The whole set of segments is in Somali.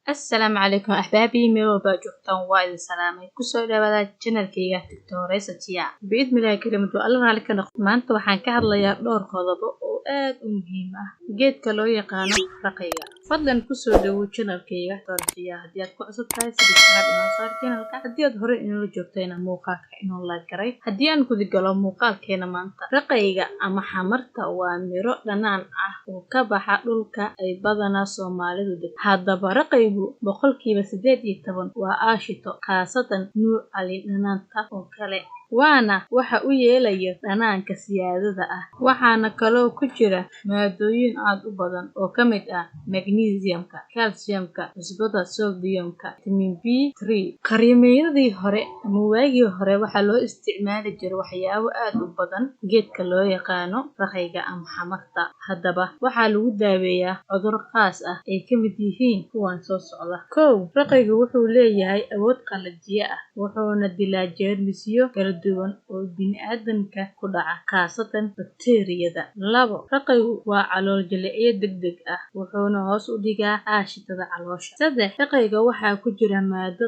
السلام عليكم أحبابي ميو باجوكتان وايد سلامي كسو dhawaada channelkayga tiktooreysatia bid milaa kelimadu alla halka maanta waxaan ka hadlayaa dhowr qodob oo aad u muhiim ah geedka loo yaqaan raqayga fadlan kusoo dhawo channelkayga tiktooreysatia hadii aad ku cusub tahay subscribe inoo saar channelka hadii aad hore inoo joogtayna muuqaalka inoo like garay hadii aan ku digalo muuqaalkeena maanta raqayga ama xamarta waa miro dhanaan ah oo ka baxa dhulka ay badanaa Soomaalidu degto hadaba raqaygu boqolkiiba 18 waa aashito khaasatan nuuca dhanaanta oo kale waana waxa uu yeelaya dhanaanka siyaadada ah waxaana kaloo ku jira maadooyin aad u badan oo kamid ah magnesiumka calciumka cusbada sodiumka vitamin B3 qariimayadii hore ama waagii hore waxa loo isticmaali jiray waxyaabo aad u badan geedka loo yaqaano raqayga ama xamarta hadaba waxa lagu daaweeyaa cudur khaas ah ay kamid yihiin kuwan soo socda raqaygu wuxuu leeyahay awood qalajiye ah wuxuuna dilaa jeermisyo kala duwan oo bini'aadamka ku dhaca khaasatan bakteeriyada 2 raqaygu waa calool jilciye degdeg ah wuxuuna hoos u dhigaa aashitada caloosha 3 raqayga waxa ku jira maado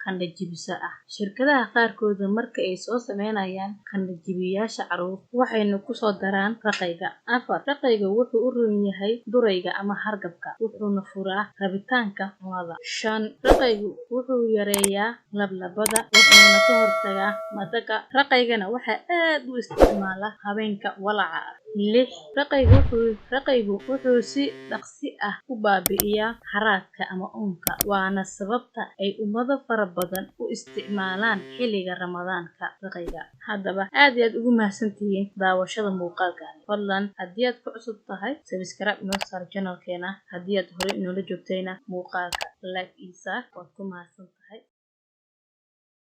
qalajibiso ah shirkadaha qaarkood marka ay soo sameynayaan qalajibiyaasha caruur waxayna ku soo daraan raqayga 4 raqayga wuxuu u roon yahay durayga ama hargabka wuxuuna furaa rabitaanka cunada 5 raqaygu wuxuu yareeyaa lablabada wuxuuna ka hortagaa madaga raqaygana waxa aad u isticmaala haweenka walaca 6 raqaygu wuxuu si dhaqsi ah u baabi'iyaa haraadka ama uunka waana sababta ay ummado fara badan u isticmaalaan xilliga ramadaanka raqayga hadaba aad iyo aad ugu mahadsantihiin daawashada muuqaalkan fadlan hadii aad ku cusub tahay subscribe inoo saar channelkeena hadii aad hore inoo joogtayna muuqaalka like isa waad ku mahadsantahay